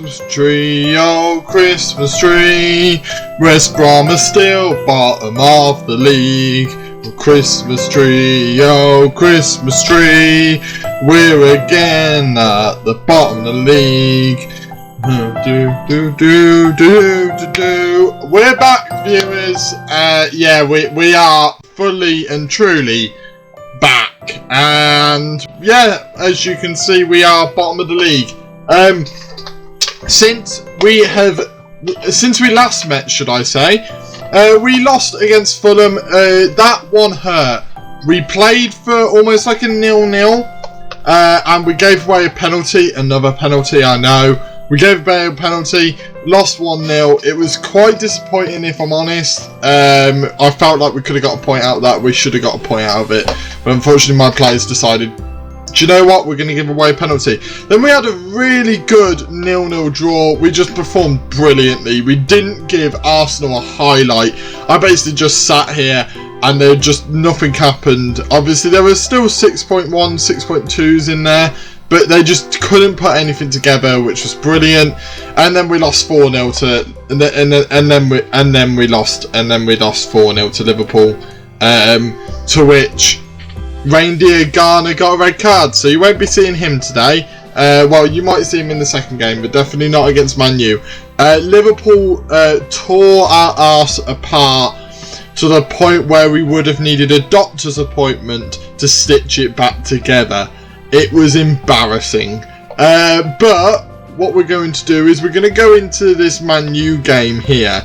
Christmas tree, oh Christmas tree, West Brom is still bottom of the league. Oh Christmas tree, oh Christmas tree, we're again at the bottom of the league. We're back, viewers. Yeah, we are fully and truly back, and yeah, as you can see, we are bottom of the league. Since we last met, should I say, we lost against Fulham. That one hurt. We played for almost like a 0-0, and we gave away a penalty. Another penalty, I know. We gave away a penalty, lost 1-0. It was quite disappointing, if I'm honest. I felt like we could have got a point out of that. We should have got a point out of it. But unfortunately, my players decided, do you know what? We're going to give away a penalty. Then we had a really good 0-0 draw. We just performed brilliantly. We didn't give Arsenal a highlight. I basically just sat here and there just nothing happened. Obviously, there was still 6.1, 6.2s in there, but they just couldn't put anything together, which was brilliant. And then we lost 4-0 and then we lost 4-0 to Liverpool. To which Reindeer Garner got a red card, so you won't be seeing him today. Well, you might see him in the second game, but definitely not against Man U. Liverpool tore our arse apart to the point where we would have needed a doctor's appointment to stitch it back together. It was embarrassing. But what we're going to do is we're going to go into this Man U game here.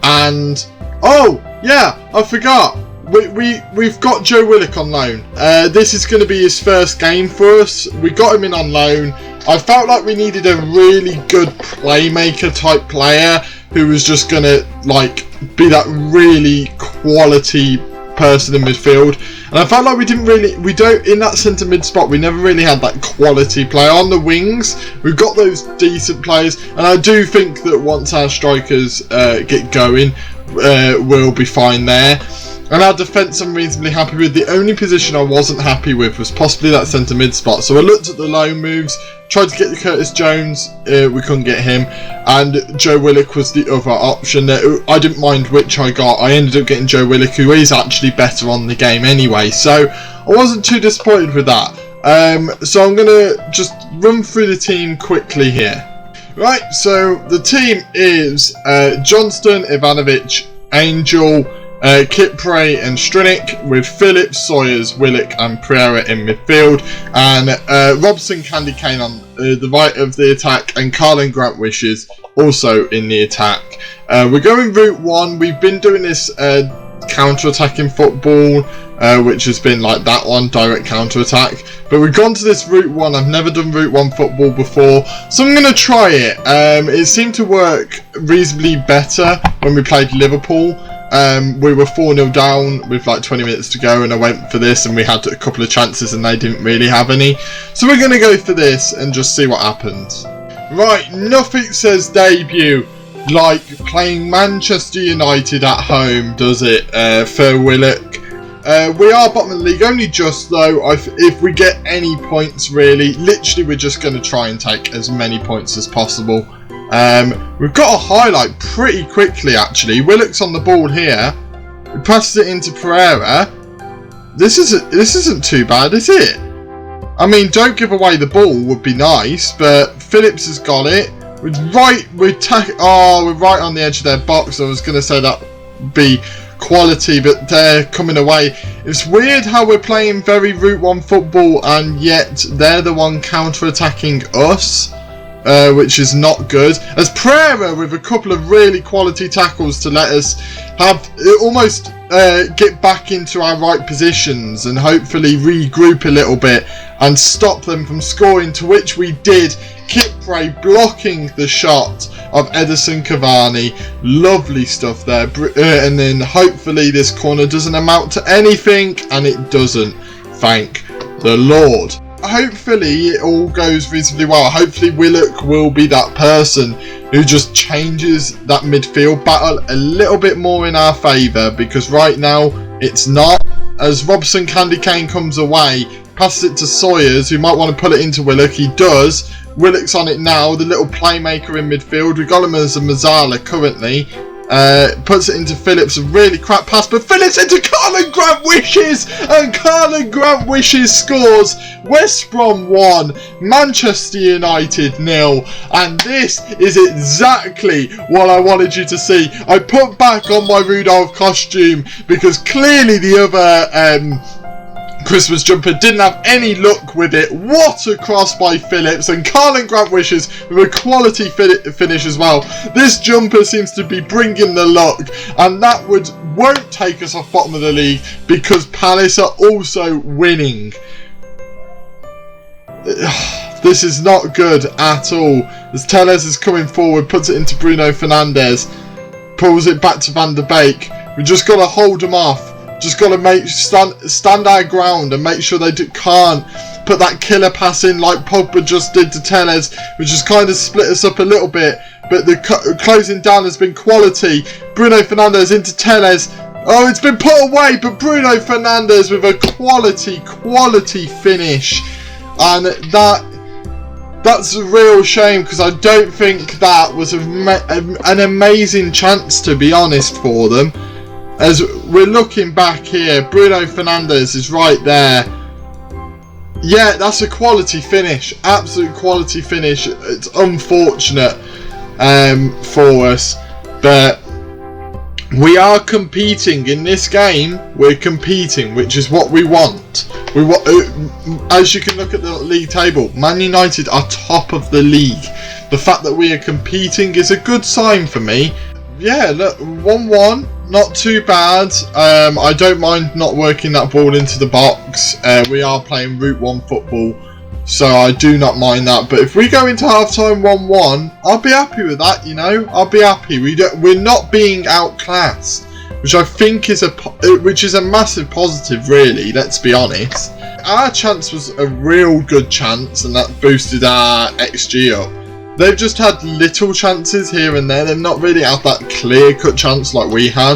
And, oh, yeah, I forgot. We've got Joe Willock on loan. This is going to be his first game for us. We got him in on loan. I felt like we needed a really good playmaker type player who was just going to be that really quality person in midfield. And I felt like in that centre mid spot, we never really had that quality player. On the wings, we've got those decent players, and I do think that once our strikers get going, we'll be fine there. And our defence I'm reasonably happy with. The only position I wasn't happy with was possibly that centre mid spot. So I looked at the loan moves, tried to get Curtis Jones, we couldn't get him, and Joe Willock was the other option. I didn't mind which I got. I ended up getting Joe Willock, who is actually better on the game anyway, so I wasn't too disappointed with that. So I'm going to just run through the team quickly here. Right, so the team is Johnston, Ivanovic, Angel, Kipre and Strinick, with Phillips, Sawyers, Willock and Pereira in midfield, and Robson, Candy Kane on the right of the attack, and Carlin Grant Wishes also in the attack. We're going route 1. We've been doing this counter-attacking football, which has been like that one, direct counter-attack, but we've gone to this route 1. I've never done route 1 football before, so I'm going to try it. It seemed to work reasonably better when we played Liverpool. We were 4-0 down with like 20 minutes to go, and I went for this, and we had a couple of chances and they didn't really have any. So we're going to go for this and just see what happens. Right, nothing says debut like playing Manchester United at home, does it, for Willock? We are bottom of the league, only just though. If we get any points really, literally we're just going to try and take as many points as possible. We've got a highlight pretty quickly actually. Willock's on the ball here. We passes it into Pereira. This isn't too bad, is it? I mean, don't give away the ball would be nice, but Phillips has got it. We're right on the edge of their box. I was going to say that would be quality, but they're coming away. It's weird how we're playing very route 1 football and yet they're the one counter-attacking us. Which is not good. As Pereira with a couple of really quality tackles to let us have almost get back into our right positions and hopefully regroup a little bit and stop them from scoring, to which we did. Kipre blocking the shot of Edison Cavani. Lovely stuff there. And then hopefully this corner doesn't amount to anything, and it doesn't. Thank the Lord. Hopefully it all goes reasonably well. Hopefully Willock will be that person who just changes that midfield battle a little bit more in our favour, because right now it's not. As Robson Candy Kane comes away, passes it to Sawyers, who might want to put it into Willock. He does. Willock's on it now, the little playmaker in midfield. We've got him as a Mazzala currently. Puts it into Phillips, a really crap pass, but Phillips into Carlin Grant Wishes, and Carlin Grant Wishes scores. West Brom 1, Manchester United 0, and this is exactly what I wanted you to see. I put back on my Rudolph costume because clearly the other Christmas jumper didn't have any luck with it. What a cross by Phillips, and Carlin Grant Wishes with a quality finish as well. This jumper seems to be bringing the luck, and that won't take us off bottom of the league because Palace are also winning. This is not good at all. As Telles is coming forward, puts it into Bruno Fernandes, pulls it back to Van der Beek. We just got to hold them off. Just got to stand our ground and make sure they can't put that killer pass in like Pogba just did to Telles, which has kind of split us up a little bit. But the closing down has been quality. Bruno Fernandes into Telles. Oh, it's been put away, but Bruno Fernandes with a quality finish. And that's a real shame because I don't think that was an amazing chance, to be honest, for them. As we're looking back here, Bruno Fernandes is right there. Yeah, that's a quality finish. Absolute quality finish. It's unfortunate for us. But we are competing in this game. We're competing, which is what we want. As you can look at the league table, Man United are top of the league. The fact that we are competing is a good sign for me. Yeah, look, 1-1. Not too bad. I don't mind not working that ball into the box. We are playing Route 1 football, so I do not mind that. But if we go into half-time 1-1, I'll be happy with that, you know. I'll be happy. We're not being outclassed, which I think is a massive positive, really. Let's be honest. Our chance was a real good chance, and that boosted our XG up. They've just had little chances here and there. They've not really had that clear-cut chance like we had.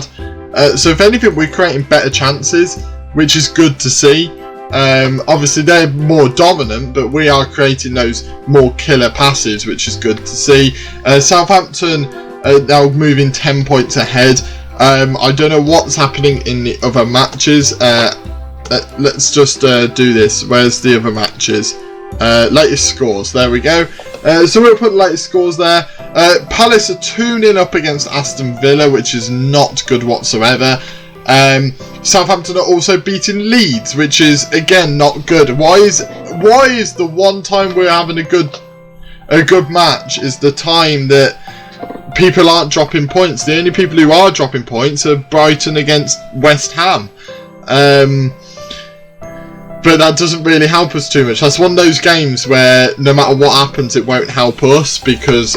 So if anything, we're creating better chances, which is good to see. Obviously, they're more dominant, but we are creating those more killer passes, which is good to see. Southampton now moving 10 points ahead. I don't know what's happening in the other matches. Let's just do this. Where's the other matches? Latest scores, there we go. So we'll put latest scores there. Palace are 2-0 up against Aston Villa, which is not good whatsoever. Southampton are also beating Leeds, which is again not good. Why is the one time we're having a good match is the time that people aren't dropping points? The only people who are dropping points are Brighton against West Ham. But that doesn't really help us too much. That's one of those games where no matter what happens, it won't help us because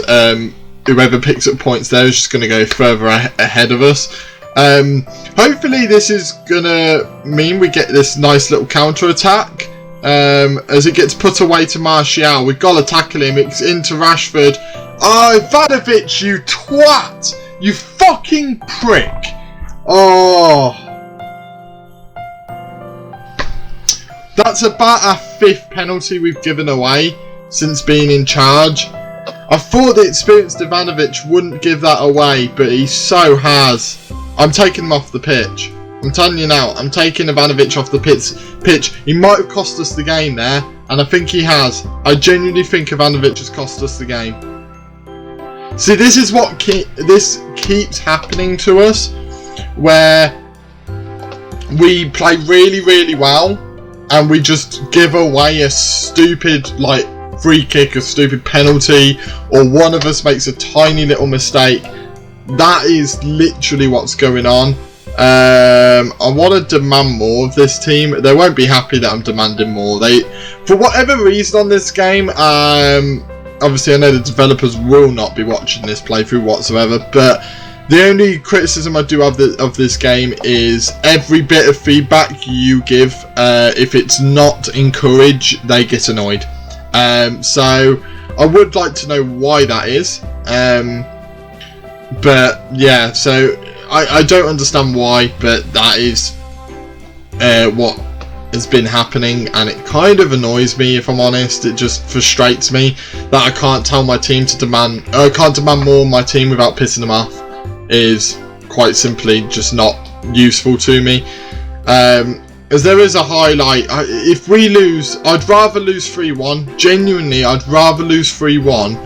whoever picks up points there is just going to go further ahead of us. Hopefully this is going to mean we get this nice little counter-attack. As it gets put away to Martial. We've got to tackle him. It's into Rashford. Oh, Ivanovic, you twat! You fucking prick! Oh... That's about our 5th penalty we've given away since being in charge. I thought the experienced Ivanovic wouldn't give that away, but he so has. I'm taking him off the pitch. I'm telling you now, I'm taking Ivanovic off the pitch. He might have cost us the game there, and I think he has. I genuinely think Ivanovic has cost us the game. See, this is what this keeps happening to us, where we play really, really well, and we just give away a stupid, like, free kick, a stupid penalty, or one of us makes a tiny little mistake. That is literally what's going on. I want to demand more of this team. They won't be happy that I'm demanding more. For whatever reason on this game, obviously I know the developers will not be watching this playthrough whatsoever, but the only criticism I do have of this game is every bit of feedback you give, if it's not encouraged, they get annoyed. So I would like to know why that is. But yeah, so I don't understand why, but that is what has been happening, and it kind of annoys me, if I'm honest. It just frustrates me that I can't tell my team to demand, I can't demand more of my team without pissing them off. Is quite simply just not useful to me. As there is a highlight, if we lose, I'd rather lose 3-1. Genuinely, I'd rather lose 3-1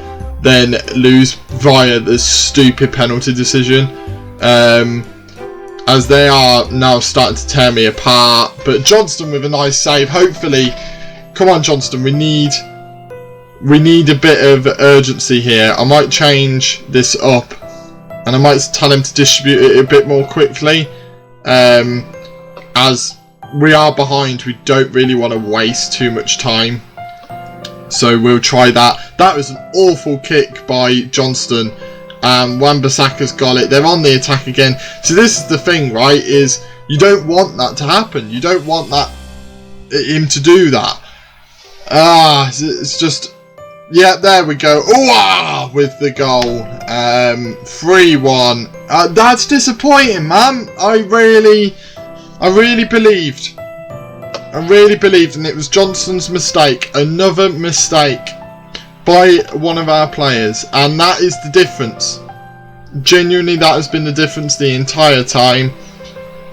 than lose via the stupid penalty decision. As they are now starting to tear me apart. But Johnston with a nice save. Hopefully, come on Johnston, we need a bit of urgency here. I might change this up, and I might tell him to distribute it a bit more quickly. As we are behind, we don't really want to waste too much time. So we'll try that. That was an awful kick by Johnston. Wan-Bissaka's got it. They're on the attack again. So this is the thing, right? Is you don't want that to happen. You don't want him to do that. It's just, yeah. There we go. Ooh, with the goal. 3-1. That's disappointing, man. I really believed. And it was Johnston's mistake. Another mistake by one of our players, and that is the difference. Genuinely, that has been the difference the entire time,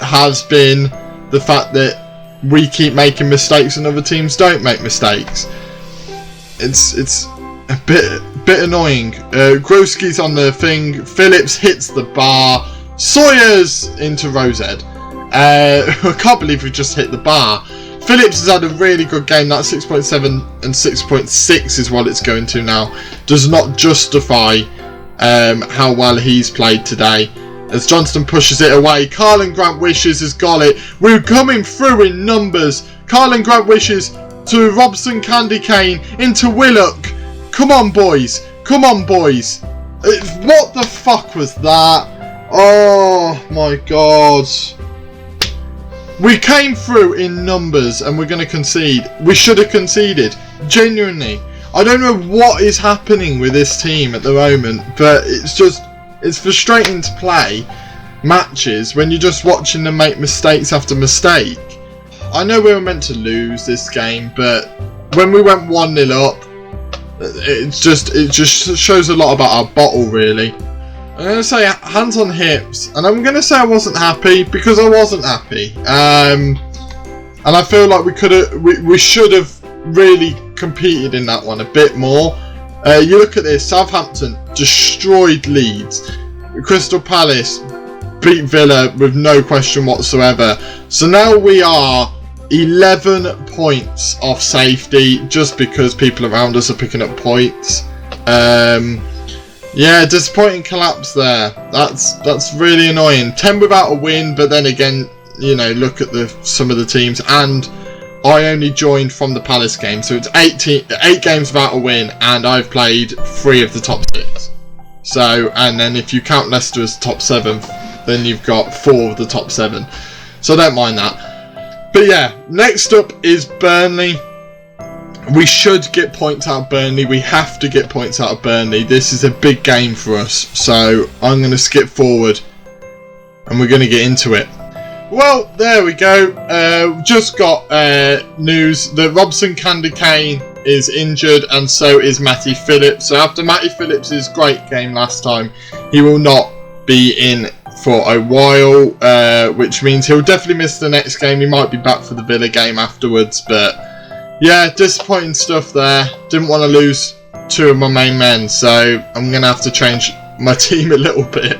has been the fact that we keep making mistakes and other teams don't make mistakes. It's a bit annoying. Groski's on the thing, Phillips hits the bar, Sawyer's into Rosed. I can't believe we just hit the bar. Phillips has had a really good game. That 6.7 and 6.6 is what it's going to now. Does not justify how well he's played today. As Johnston pushes it away, Carlin Grant Wishes has got it. We're coming through in numbers. Carlin Grant Wishes to Robson Candy Cane into Willock. Come on, boys. Come on, boys. What the fuck was that? Oh my god. We came through in numbers and we're going to concede. We should have conceded. Genuinely. I don't know what is happening with this team at the moment, but it's frustrating to play matches when you're just watching them make mistakes after mistake. I know we were meant to lose this game, but when we went 1-0 up, it just shows a lot about our bottle, really. I'm going to say hands on hips, and I'm going to say I wasn't happy because I wasn't happy. And I feel like we should have really competed in that one a bit more. You look at this, Southampton destroyed Leeds. Crystal Palace beat Villa with no question whatsoever. So now we are 11 points off safety just because people around us are picking up points. Yeah, disappointing collapse there. That's really annoying. 10 without a win, but then again, you know, look at some of the teams, and I only joined from the Palace game, so it's 8 games without a win, and I've played 3 of the top 6. So, and then if you count Leicester as top 7th, then you've got 4 of the top 7. So I don't mind that. But yeah, next up is Burnley. We should get points out of Burnley. We have to get points out of Burnley. This is a big game for us. So I'm going to skip forward and we're going to get into it. Well, there we go. Just got news that Robson Candy Cane is injured, and so is Matty Phillips. So after Matty Phillips' great game last time, he will not be in for a while, which means he'll definitely miss the next game. He might be back for the Villa game afterwards, but yeah, disappointing stuff there. Didn't want to lose 2 of my main men, so I'm going to have to change my team a little bit.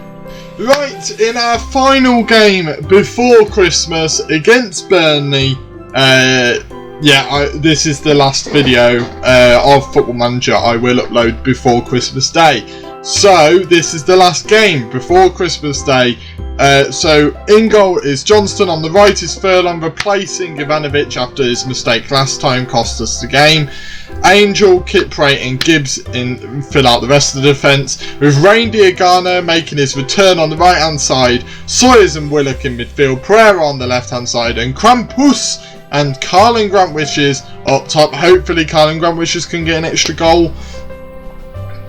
Right, in our final game before Christmas against Burnley, this is the last video of Football Manager I will upload before Christmas Day. So, this is the last game before Christmas Day. So, in goal is Johnston, on the right is Furlong, replacing Ivanovic after his mistake last time cost us the game. Angel, Kipre and Gibbs fill out the rest of the defence, with Reindeer Garner making his return on the right hand side, Sawyers and Willock in midfield, Pereira on the left hand side, and Krampus and Carlin Grant Wishes up top. Hopefully Carlin Grant Wishes can get an extra goal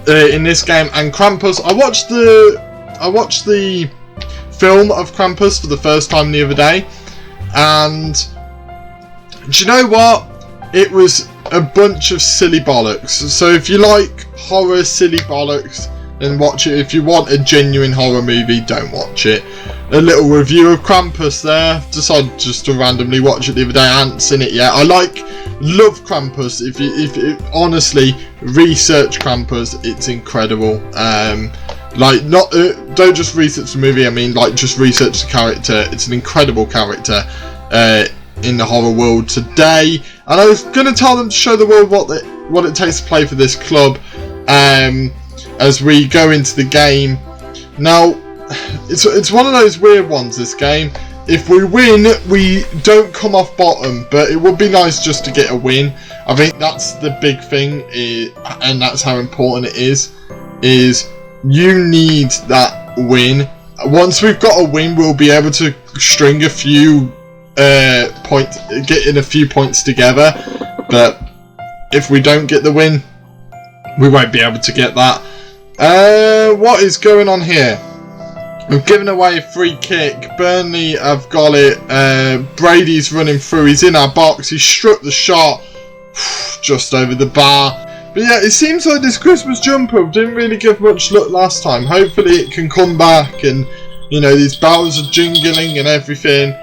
in this game. And Krampus, I watched the film of Krampus for the first time the other day, and Do you know what? It was a bunch of silly bollocks. So if you like horror silly bollocks, then watch it. If you want a genuine horror movie, don't watch it. A little review of Krampus there. Decided just to randomly watch it the other day. I hadn't seen it yet. Love Krampus. If you honestly research Krampus, it's incredible. Don't just research the movie. I mean, like, just research the character. It's an incredible character in the horror world today. And I was going to tell them to show the world what it takes to play for this club as we go into the game. Now, it's one of those weird ones, this game. If we win, we don't come off bottom, but it would be nice just to get a win. I think that's the big thing, and that's how important it is you need that win. Once we've got a win, we'll be able to string a few points, getting a few points together. But if we don't get the win, we won't be able to get that. What is going on here? We've given away a free kick. Burnley have got it. Brady's running through. He's in our box. He struck the shot just over the bar. But yeah, it seems like this Christmas jumper didn't really give much luck last time. Hopefully it can come back, and you know, these bells are jingling and everything.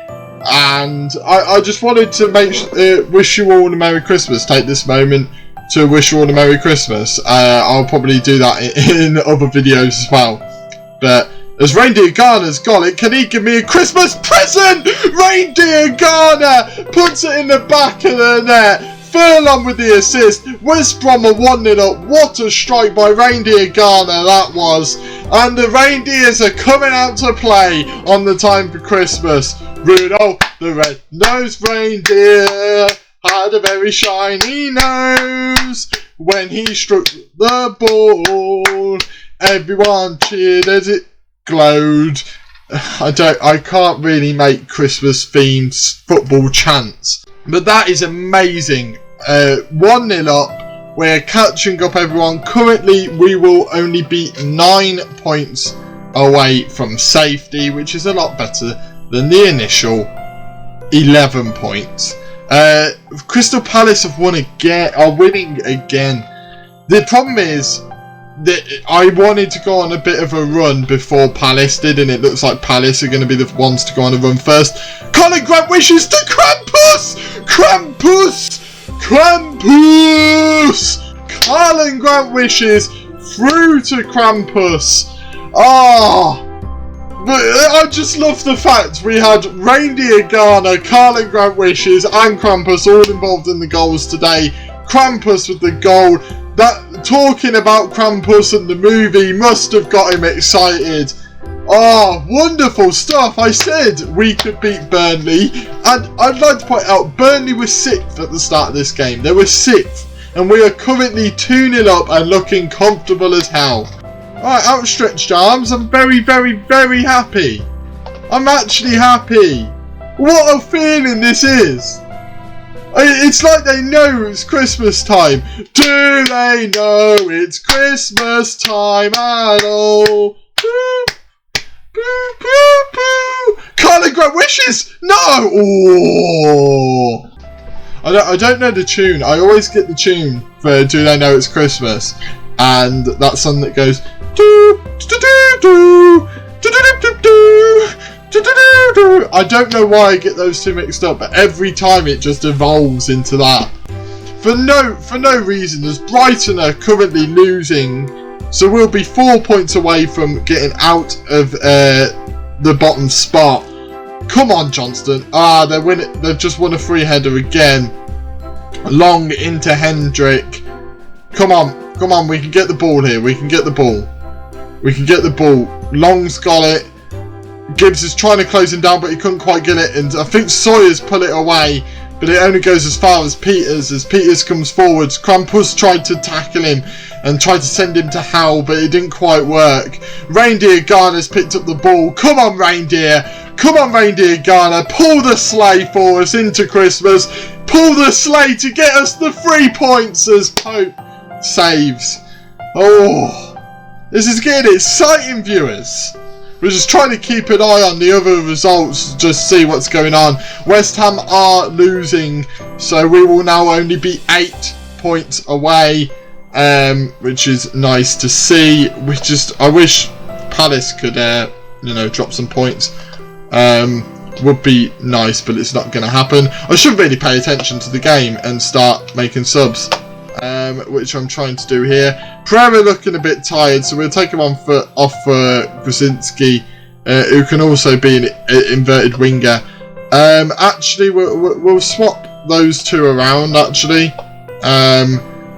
And I just wanted to wish you all a Merry Christmas. Take this moment to wish you all a Merry Christmas. I'll probably do that in other videos as well. But as Reindeer Garner's got it, can he give me a Christmas present? Reindeer Garner puts it in the back of the net. Furlong with the assist. West Brom are 1-0 up. What a strike by Reindeer Garner that was. And the Reindeers are coming out to play on the time for Christmas. Rudolph the red-nosed reindeer had a very shiny nose. When he struck the ball, everyone cheered as it glowed. I can't really make Christmas themed football chants, but that is amazing. 1-0 up. We're catching up, everyone. Currently, we will only be 9 points away from safety, which is a lot better than the initial 11 points. Crystal Palace have are winning again. The problem is that I wanted to go on a bit of a run before Palace did, and it looks like Palace are going to be the ones to go on a run first. Colin Grant wishes to Krampus! Krampus! Krampus! Colin Grant wishes through to Krampus. But I just love the fact we had Reindeer Garner, Colin Grant wishes, and Krampus all involved in the goals today. Krampus with the goal. That talking about Krampus and the movie must have got him excited. Oh, wonderful stuff. I said we could beat Burnley, and I'd like to point out Burnley was 6th at the start of this game. They were 6th, and we are currently 2-0 up and looking comfortable as hell. Alright, outstretched arms. I'm very, very, very happy. I'm actually happy. What a feeling this is. It's like they know it's Christmas time. Do they know it's Christmas time at all? Boo, boo, boo, boo. Colin Grant wishes! No! Oh. I don't know the tune. I always get the tune for Do They Know It's Christmas. And that song that goes do, do, do, do, do, do, do, do. I don't know why I get those two mixed up, but every time it just evolves into that. For no reason, as Brighton are currently losing, so we'll be 4 points away from getting out of the bottom spot. Come on, Johnston. They're winning. They've just won a free header again. Long into Hendrick. Come on, we can get the ball here. We can get the ball. Long's got it. Gibbs is trying to close him down, but he couldn't quite get it, and I think Sawyer's pulled it away, but it only goes as far as Peters. As Peters comes forwards, Krampus tried to tackle him and tried to send him to hell, but it didn't quite work. Reindeer Garner's picked up the ball. Come on, Reindeer Garner, pull the sleigh for us into Christmas. Pull the sleigh to get us the 3 points as Pope saves. Oh, this is getting exciting, viewers. We're just trying to keep an eye on the other results, just see what's going on. West Ham are losing, so we will now only be 8 points away, which is nice to see. I wish Palace could, drop some points. Would be nice, but it's not going to happen. I should really pay attention to the game and start making subs, which I'm trying to do here. Pereira looking a bit tired, so we'll take him off for Krasinski, who can also be an inverted winger. Actually, we'll swap those two around, actually,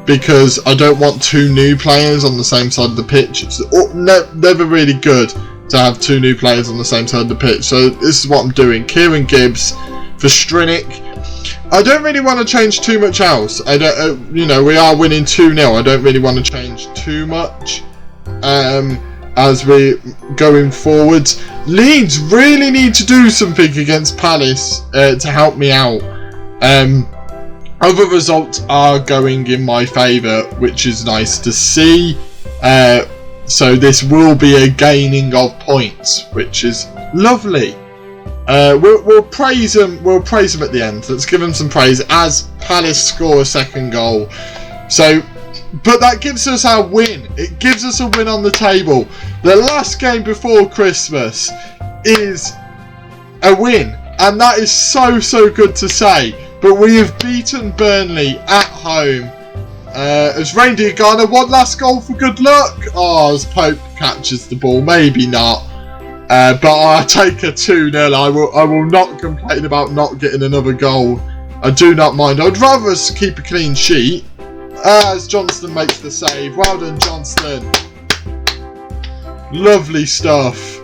because I don't want 2 new players on the same side of the pitch. It's never really good to have 2 new players on the same side of the pitch. So this is what I'm doing. Kieran Gibbs for Strinik. I don't really want to change too much else. I don't, we are winning 2-0. I don't really want to change too much as we're going forwards. Leeds really need to do something against Palace to help me out. Other results are going in my favour, which is nice to see. So this will be a gaining of points, which is lovely. We'll praise them. We'll praise them at the end. Let's give them some praise as Palace score a second goal. So, but that gives us our win. It gives us a win on the table. The last game before Christmas is a win, and that is so good to say. But we have beaten Burnley at home. As Reindeer Garner, one last goal for good luck. Oh, as Pope catches the ball, maybe not. But I'll take a 2-0. I will not complain about not getting another goal. I do not mind. I'd rather us keep a clean sheet. As Johnston makes the save. Well done, Johnston. Lovely stuff.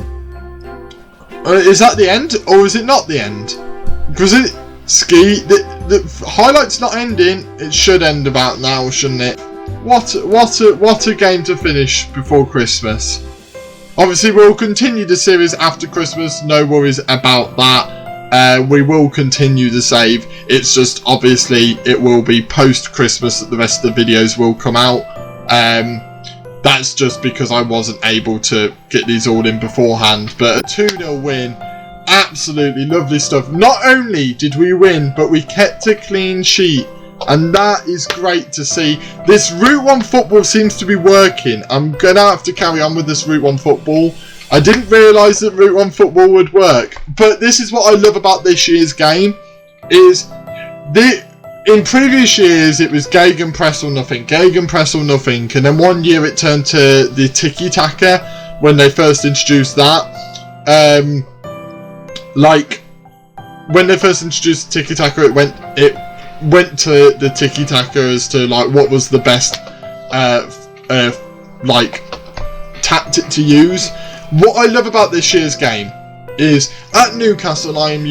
Is that the end, or is it not the end? Because the highlight's not ending. It should end about now, shouldn't it? What a game to finish before Christmas. Obviously, we'll continue the series after Christmas. No worries about that. We will continue the save. It's just obviously it will be post Christmas that the rest of the videos will come out. That's just because I wasn't able to get these all in beforehand. But a 2-0 win. Absolutely lovely stuff. Not only did we win, but we kept a clean sheet. And that is great to see. This Route 1 football seems to be working. I'm going to have to carry on with this Route 1 football. I didn't realise that Route 1 football would work. But this is what I love about this year's game. In previous years, it was Gegenpress or nothing. Gegenpress or nothing. And then one year it turned to the tiki-taka when they first introduced that. When they first introduced the tiki-taka, it went to the tiki-taka as to what was the best tactic to use. What I love about this year's game is at Newcastle I am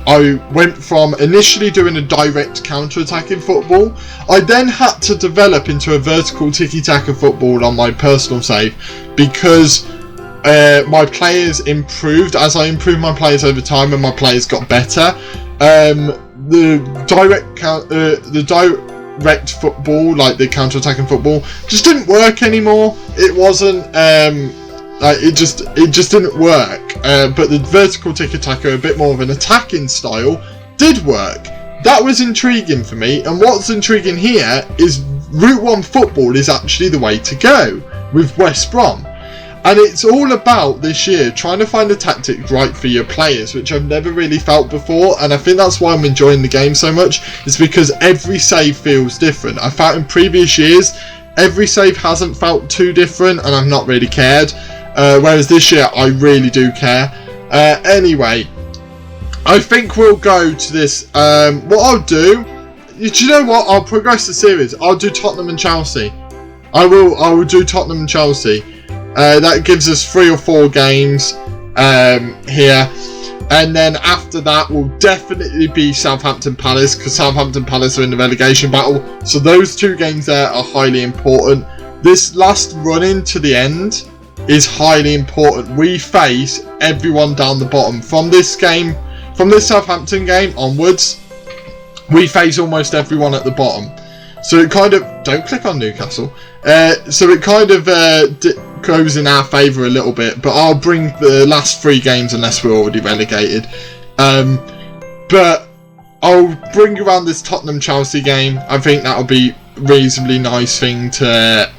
I went from initially doing a direct counter-attacking football. I then had to develop into a vertical tiki-taka football on my personal save because my players improved. As I improved my players over time and my players got better, the direct football, like the counter-attacking football, just didn't work anymore. It wasn't it just didn't work. But the vertical tiki-taka, a bit more of an attacking style, did work. That was intriguing for me, and what's intriguing here is Route 1 football is actually the way to go with West Brom. And it's all about this year trying to find a tactic right for your players, which I've never really felt before. And I think that's why I'm enjoying the game so much, is because every save feels different. I felt in previous years, every save hasn't felt too different, and I've not really cared. Whereas this year, I really do care. Anyway, I think we'll go to this. What I'll do, do you know what? I'll progress the series. I'll do Tottenham and Chelsea. I will do Tottenham and Chelsea. That gives us 3 or 4 games here, and then after that will definitely be Southampton Palace, because Southampton Palace are in the relegation battle, so those 2 games there are highly important. This last run in to the end is highly important. We face everyone down the bottom from this game, from this Southampton game onwards. We face almost everyone at the bottom, so it kind of, don't click on Newcastle, so it kind of goes in our favour a little bit, but I'll bring the last 3 games unless we're already relegated. But I'll bring you around this Tottenham-Chelsea game. I think that'll be a reasonably nice thing to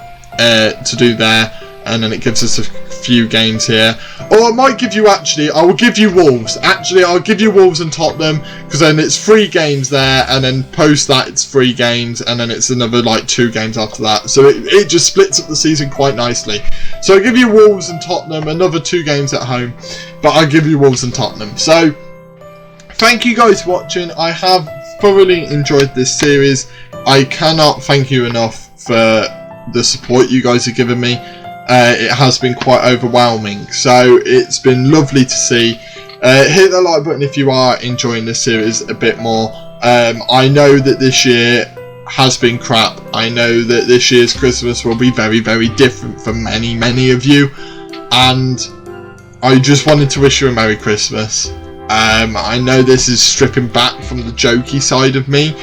do there, and then it gives us a few games here. Or I might give you, I will give you Wolves. Actually, I'll give you Wolves and Tottenham, because then it's 3 games there, and then post that it's 3 games, and then it's another like 2 games after that. So it just splits up the season quite nicely. So I'll give you Wolves and Tottenham, another 2 games at home, but I'll give you Wolves and Tottenham. So thank you guys for watching. I have thoroughly enjoyed this series. I cannot thank you enough for the support you guys have given me. It has been quite overwhelming, so it's been lovely to see. Hit the like button if you are enjoying this series a bit more. I know that this year has been crap. I know that this year's Christmas will be very, very different for many, many of you, and I just wanted to wish you a Merry Christmas. I know this is stripping back from the jokey side of me,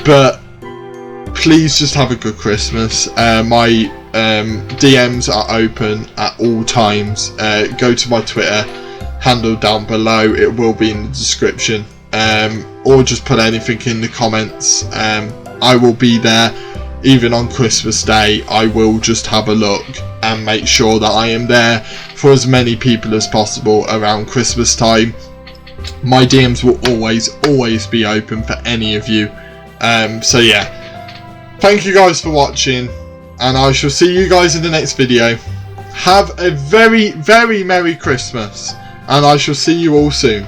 but please just have a good Christmas. My DMs are open at all times. Go to my Twitter handle down below, it will be in the description, or just put anything in the comments. I will be there even on Christmas Day. I will just have a look and make sure that I am there for as many people as possible around Christmas time. My DMs will always be open for any of you. So yeah, thank you guys for watching, and I shall see you guys in the next video. Have a very, very Merry Christmas, and I shall see you all soon.